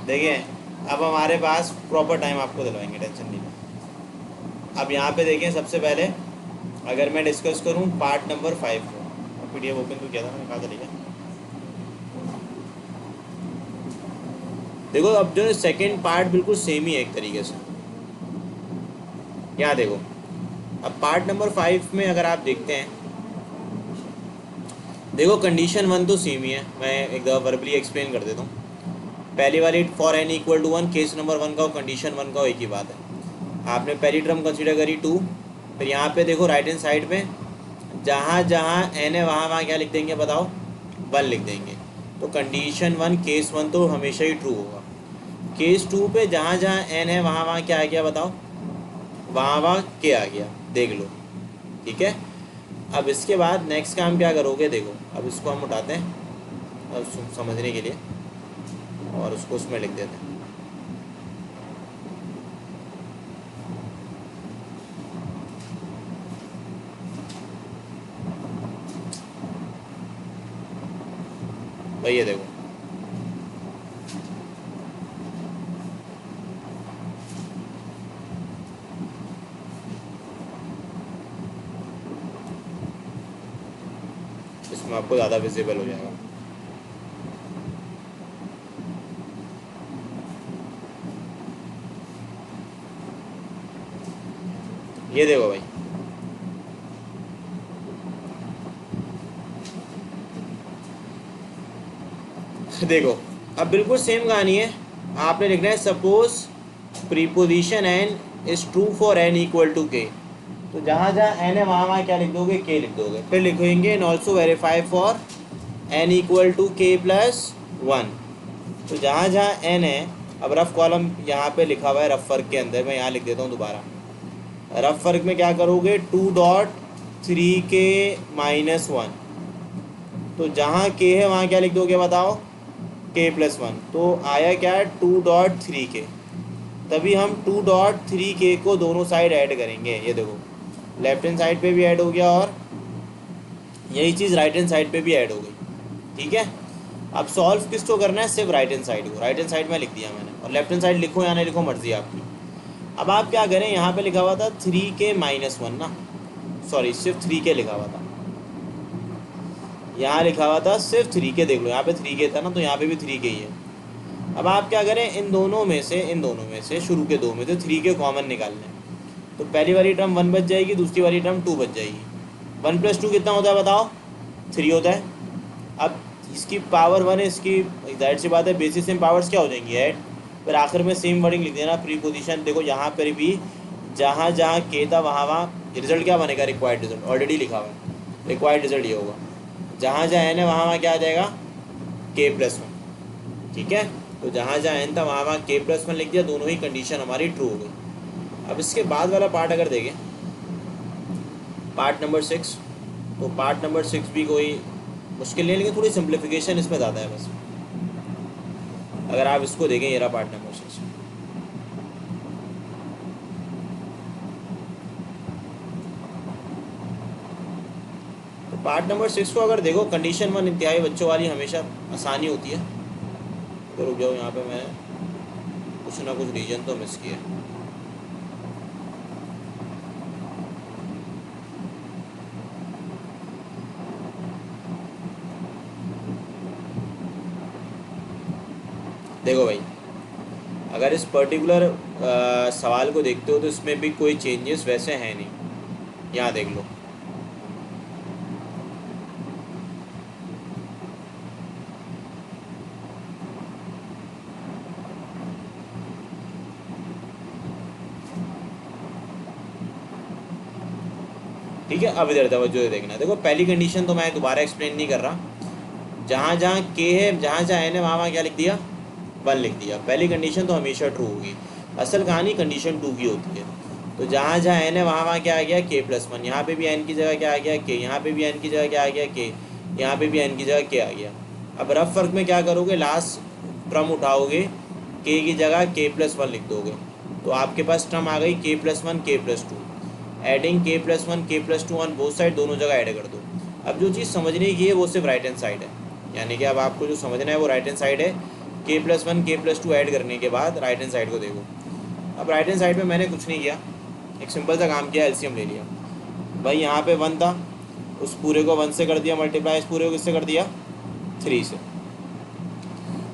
देखिए अब हमारे पास प्रॉपर टाइम आपको दिलवाएंगे, टेंशन नहीं। अब यहाँ पे देखें, सबसे पहले अगर मैं डिस्कस करूँ पार्ट नंबर 5 को, PDF ओपन तो किया था मैंने, कहा था ठीक है। देखो अब जो सेकंड पार्ट बिल्कुल सेम ही है एक तरीके से। यहाँ देखो, अब पार्ट नंबर 5 में अगर आप देखते हैं, देखो कंडीशन 1 तो सेम ही है, मैं एक दफ़ा वर्बली एक्सप्लेन कर देता हूँ। पहली वाली for n equal to 1, case number 1 का और कंडीशन 1 का एक ही बात है। आपने पहली टर्म कंसीडर करी 2, फिर यहाँ पे देखो राइट हैंड साइड पे जहाँ जहाँ n है वहाँ वहाँ क्या लिख देंगे बताओ, 1 लिख देंगे। तो कंडीशन 1 केस 1 तो हमेशा ही ट्रू होगा। केस 2 पे जहाँ जहाँ n है वहाँ वहाँ क्या आ गया बताओ, वहाँ वहाँ के आ गया, देख लो, ठीक है। अब इसके बाद नेक्स्ट काम क्या करोगे, देखो अब इसको हम उठाते हैं अब समझने के लिए, और उसको उसमें लिख देते हैं। भाई ये देखो, इसमें आपको ज़्यादा विजिबल हो जाएगा। ये देखो भाई, देखो अब बिल्कुल सेम कहानी है। आपने लिखना है suppose preposition n is true for n equal to k, तो जहाँ जहाँ एन है वहाँ वहाँ क्या लिख दोगे, के लिख दोगे। फिर लिखेंगे and also verify for n equal to k plus 1, तो जहाँ जहाँ एन है, अब रफ कॉलम यहाँ पे लिखा हुआ है रफ वर्क के अंदर, मैं यहाँ लिख देता हूँ दोबारा। रफ वर्क में क्या करोगे, 2.3k-1, तो जहाँ के है वहाँ क्या लिख दोगे बताओ, k+1, तो आया क्या है 2.3k। तभी हम 2.3k को दोनों साइड ऐड करेंगे। ये देखो लेफ्ट हैंड साइड पे भी ऐड हो गया और यही चीज़ राइट हैंड साइड पे भी ऐड हो गई, ठीक है। अब सॉल्व किसको करना है, सिर्फ राइट हैंड साइड को। राइट हैंड साइड में लिख दिया मैंने, और लेफ्ट हैंड साइड लिखो या नहीं लिखो मर्जी आपकी। अब आप क्या करें, यहाँ पे लिखा हुआ था 3k-1 ना, सॉरी सिर्फ 3k लिखा हुआ था, यहाँ लिखा हुआ था सिर्फ 3k, देख लो यहाँ पे 3k था ना, तो यहाँ पे भी 3k ही है। अब आप क्या करें, इन दोनों में से शुरू के दो में से 3k कॉमन निकाल लें, तो पहली वाली टर्म 1 बच जाएगी, दूसरी वाली टर्म 2 बच जाएगी। 1 + 2 कितना होता है बताओ, 3 होता है। अब इसकी पावर 1 है, इसकी जाहिर सी बात है बेसिस सेम पावर्स क्या हो जाएंगी, ऐड। फिर आखिर में सेम वर्डिंग लिख देना, प्री पोजिशन। देखो यहाँ पर भी जहाँ जहाँ के था वहाँ वहाँ रिजल्ट क्या बनेगा, रिक्वायर्ड रिजल्ट, ऑलरेडी लिखा हुआ है, रिक्वायर्ड रिजल्ट ये होगा। जहाँ जहाँ एन है वहाँ वहाँ क्या आ जाएगा, k+1, ठीक है। तो जहाँ जहाँ एन था वहाँ वहाँ k+1 लिख दिया, दोनों ही कंडीशन हमारी ट्रू हो गई। अब इसके बाद वाला पार्ट अगर देखें, पार्ट नंबर 6, तो पार्ट नंबर 6 भी कोई मुश्किल नहीं है, लेकिन थोड़ी सिंप्लीफिकेशन इसमें ज़्यादा है बस। अगर आप इसको देखें, ये रहा पार्ट नंबर 6। तो पार्ट नंबर 6 को अगर देखो, कंडीशन 1 इंतहाई बच्चों वाली हमेशा आसानी होती है। तो रुक जाओ, यहाँ पे मैं कुछ ना कुछ रीजन तो मिस किया। देखो भाई, अगर इस पर्टिकुलर सवाल को देखते हो तो इसमें भी कोई चेंजेस वैसे हैं नहीं। यहाँ देख लो, ठीक है। अब इधर तवज्जो देखना, देखो पहली कंडीशन तो मैं दोबारा एक्सप्लेन नहीं कर रहा, जहाँ जहाँ के है जहाँ जहाँ एन है वहाँ वहाँ क्या लिख दिया, 1 लिख दिया। पहली कंडीशन तो हमेशा ट्रू होगी। असल कहानी कंडीशन 2 की होती है। तो जहाँ जहाँ एन है वहाँ वहाँ क्या आ गया, k+1। यहाँ पे भी एन की जगह क्या आ गया, के। यहाँ पे भी एन की जगह क्या आ गया, के। यहाँ पे भी एन की जगह के आ गया। अब रफ वर्क में क्या करोगे, लास्ट टर्म उठाओगे, के की जगह k+1 लिख दोगे, तो आपके पास टर्म आ गई k+1 k+2। Adding k+1 k+2 on both side, दोनों जगह ऐड कर दो। अब जो चीज़ समझने की है वो सिर्फ राइट हैंड साइड है, यानी कि अब आपको जो समझना है वो राइट हैंड साइड है। k+1 k+2 ऐड करने के बाद राइट हैंड साइड को देखो। अब राइट हैंड साइड में मैंने कुछ नहीं किया, एक सिंपल सा काम किया, एलसीएम ले लिया। भाई यहाँ पे 1 था, उस पूरे को 1 से कर दिया मल्टीप्लाई, इस पूरे को किससे कर दिया, 3 से।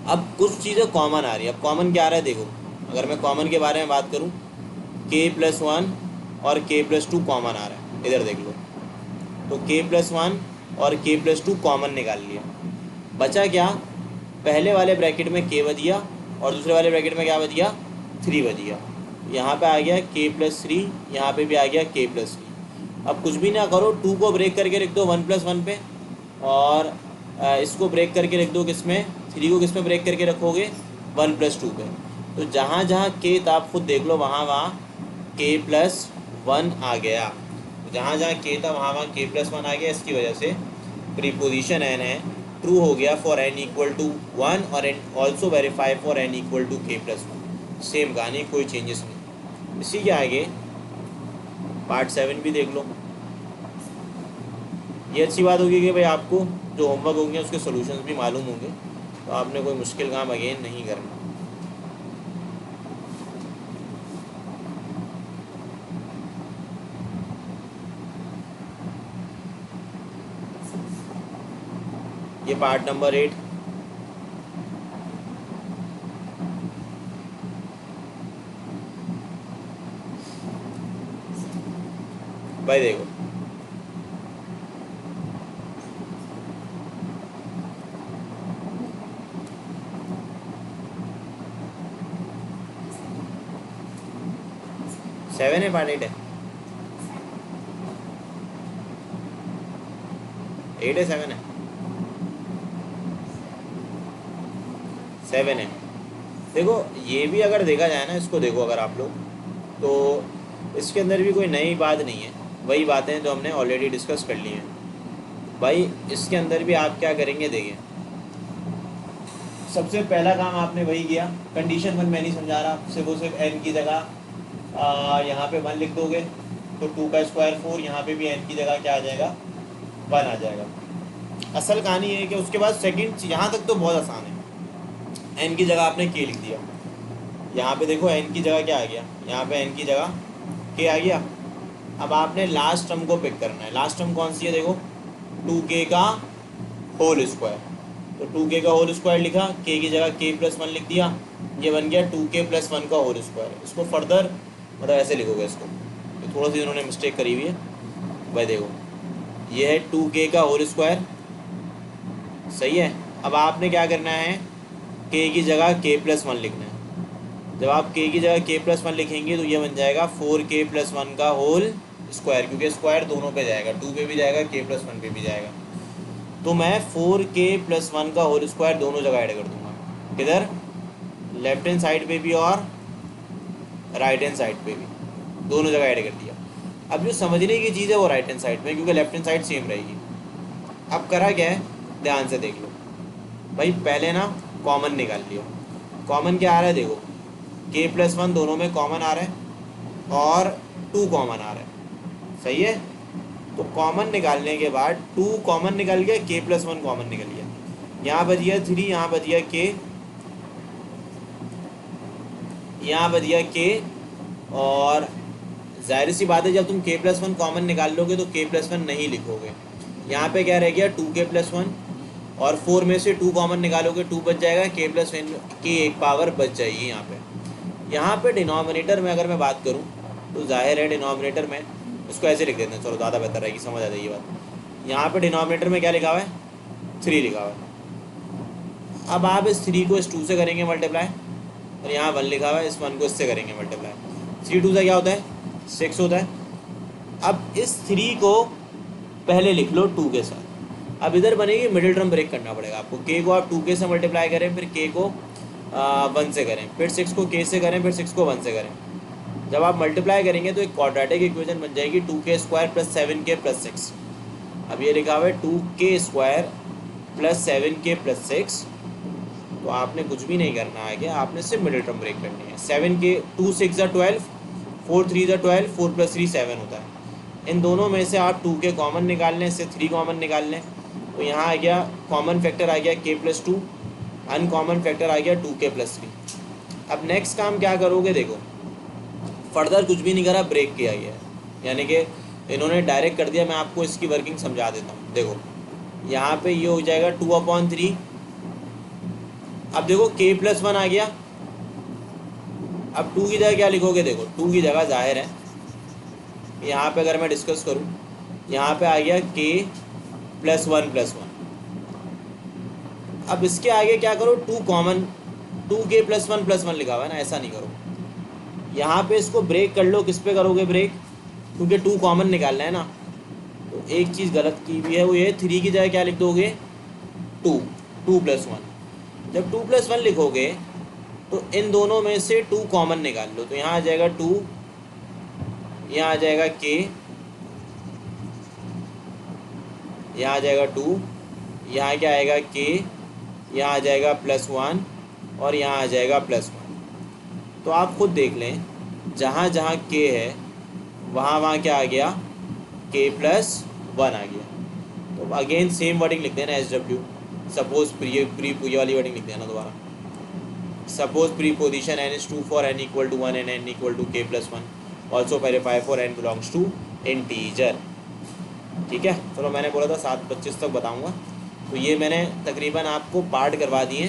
अब कुछ चीज़ें कॉमन आ रही है। अब कॉमन क्या आ रहा है देखो, अगर मैं कॉमन के बारे में बात करूँ, k+1 और k+2 कॉमन आ रहा है, इधर देख लो। तो k+1 और k+2 कॉमन निकाल लिया, बचा क्या, पहले वाले ब्रैकेट में k बच गया और दूसरे वाले ब्रैकेट में क्या बच गया, 3 बच गया। यहाँ पे आ गया k+3, यहाँ पे भी आ गया k+3। अब कुछ भी ना करो, 2 को ब्रेक करके रख दो 1+1 पे, और इसको ब्रेक करके रख दो किस में, 3 को किस में ब्रेक करके रखोगे, 1+2 पे। तो जहाँ जहाँ k था आप खुद देख लो, वहाँ वहाँ k+1 आ गया। जहाँ जहाँ k था वहाँ वहाँ k+1 आ गया। इसकी वजह से प्रीपोजिशन n है ट्रू हो गया फॉर n = 1 और also verify for n = k+1। Same कहानी, कोई चेंजेस नहीं। इसी के आगे पार्ट 7 भी देख लो। ये अच्छी बात होगी कि भाई आपको जो होमवर्क होंगे उसके सॉल्यूशंस भी मालूम होंगे, तो आपने कोई मुश्किल काम अगेन नहीं करना। ये पार्ट नंबर 8। भाई देखो, सेवन है, पार्ट 8 है, 8 है, 7 है, 7 है। देखो ये भी अगर देखा जाए ना, इसको देखो अगर आप लोग, तो इसके अंदर भी कोई नई बात नहीं है, वही बातें जो हमने ऑलरेडी डिस्कस कर ली हैं। भाई इसके अंदर भी आप क्या करेंगे देखिए, सबसे पहला काम आपने वही किया, कंडीशन 1 मैं नहीं समझा रहा, सिर्फ n की जगह यहाँ पे 1 लिख दोगे तो 2 का स्क्वायर 4, यहाँ पे भी n की जगह क्या आ जाएगा, 1 आ जाएगा। असल कहानी ये है कि उसके बाद सेकंड, यहाँ तक तो बहुत आसान है। n की जगह आपने k लिख दिया, यहाँ पे देखो n की जगह क्या आ गया, यहाँ पे n की जगह k आ गया। अब आपने लास्ट टर्म को पिक करना है। लास्ट टर्म कौन सी है देखो, 2k का होल स्क्वायर। तो 2k का होल स्क्वायर लिखा, k की जगह k+1 लिख दिया, ये बन गया 2k+1 का होल स्क्वायर। इसको फर्दर मतलब ऐसे लिखोगे इसको, तो थोड़ा सा इन्होंने मिस्टेक करी हुई है। भाई देखो ये है 2k का होल स्क्वायर, सही है। अब आपने क्या करना है, k की जगह k+1 लिखना है। जब आप k की जगह k+1 लिखेंगे तो ये बन जाएगा 4k+1 का होल स्क्वायर, क्योंकि स्क्वायर दोनों पे जाएगा, 2 पे भी जाएगा, k+1 पे भी जाएगा। तो मैं 4k+1 का होल स्क्वायर दोनों जगह ऐड कर दूंगा, किधर, लेफ्ट हैंड साइड पे भी और राइट हैंड साइड पे भी, दोनों जगह ऐड कर दिया। अब जो समझने की चीज़ है वो राइट हैंड साइड में, क्योंकि लेफ्ट हैंड साइड सेम रहेगी। अब करा क्या है, ध्यान से देख लो भाई, पहले ना कॉमन निकाल लियो। कॉमन क्या आ रहा है देखो, k+1 दोनों में कॉमन आ रहा है और 2 कॉमन आ रहा है, सही है। तो कॉमन निकालने के बाद 2 कॉमन निकल गया, k+1 कॉमन निकल गया, यहाँ बच गया 3, यहाँ बच गया k, यहाँ बच गया k। और जाहिर सी बात है जब तुम k+1 कॉमन निकाल लोगे तो k+1 नहीं लिखोगे। यहाँ पे क्या रह गया, 2k+1, और 4 में से 2 कॉमन निकालोगे, 2 बच जाएगा, k+1 की एक पावर बच जाएगी यहाँ पे। यहाँ पे डिनोमिनेटर में अगर मैं बात करूँ तो जाहिर है डिनोमिनेटर में इसको ऐसे लिख देते हैं, चलो ज़्यादा बेहतर रहेगी, समझ आ जाएगी बात। यहाँ पे डिनोमिनेटर में क्या लिखा हुआ है, 3 लिखा हुआ है। अब आप इस 3 को इस 2 से करेंगे मल्टीप्लाई, और यहाँ 1 लिखा हुआ है, इस 1 को इससे करेंगे मल्टीप्लाई। 3 2 से क्या होता है, 6 होता है। अब इस 3 को पहले लिख लो 2 के साथ। अब इधर बनेगी, मिडिल टर्म ब्रेक करना पड़ेगा आपको। k को आप 2k से मल्टीप्लाई करें, फिर k को 1 से करें, फिर 6 को k से करें, फिर 6 को 1 से करें। जब आप मल्टीप्लाई करेंगे तो एक क्वाड्रेटिक इक्वेशन बन जाएगी, 2k² + 7k + 6। अब ये लिखा हुआ है 2k² + 7k + 6। तो आपने कुछ भी नहीं करना है, क्या आपने सिर्फ मिडिल टर्म ब्रेक करनी है। 7k, 2 6 = 12, 4 3 = 12, 4 + 3 7 होता है। इन दोनों में से आप 2k कॉमन निकाल लें, इससे 3 कॉमन निकाल लें, तो यहाँ आ गया कॉमन फैक्टर आ गया k+2, अनकॉमन फैक्टर आ गया 2k+3। अब नेक्स्ट काम क्या करोगे, देखो फर्दर कुछ भी नहीं करा, ब्रेक किया गया है, यानी कि इन्होंने डायरेक्ट कर दिया। मैं आपको इसकी वर्किंग समझा देता हूँ। देखो यहाँ पे ये हो जाएगा 2/3। अब देखो k+1 आ गया। अब 2 की जगह क्या लिखोगे, देखो 2 की जगह जाहिर है यहाँ पे अगर मैं डिस्कस करूँ, यहाँ पे आ गया k+1+1। अब इसके आगे क्या करो, 2 कॉमन, 2k+1+1 लिखा हुआ है ना, ऐसा नहीं करो। यहाँ पे इसको ब्रेक कर लो। किस पे करोगे ब्रेक, क्योंकि 2 कॉमन निकालना है ना। तो एक चीज़ गलत की हुई है, वो ये 3 की जगह क्या लिख दोगे, 2, 2+1। जब 2+1 लिखोगे तो इन दोनों में से 2 कॉमन निकाल लो। तो यहाँ आ जाएगा 2, यहाँ आ जाएगा k, यहाँ आ जाएगा 2, यहाँ क्या आएगा k, यहाँ आ जाएगा +1 और यहाँ आ जाएगा +1। तो आप खुद देख लें, जहाँ जहाँ k है वहाँ वहाँ क्या आ गया, k+1 आ गया। तो अगेन सेम वर्डिंग लिख देना SW। सपोज प्री वाली वर्डिंग लिख देना दोबारा। Suppose pre position n is 2 for n equal to 1 and n equal to k+1, also verify for n belongs to integer. ठीक है, चलो मैंने बोला था 7:25 तक बताऊंगा, तो ये मैंने तकरीबन आपको पार्ट करवा दिए।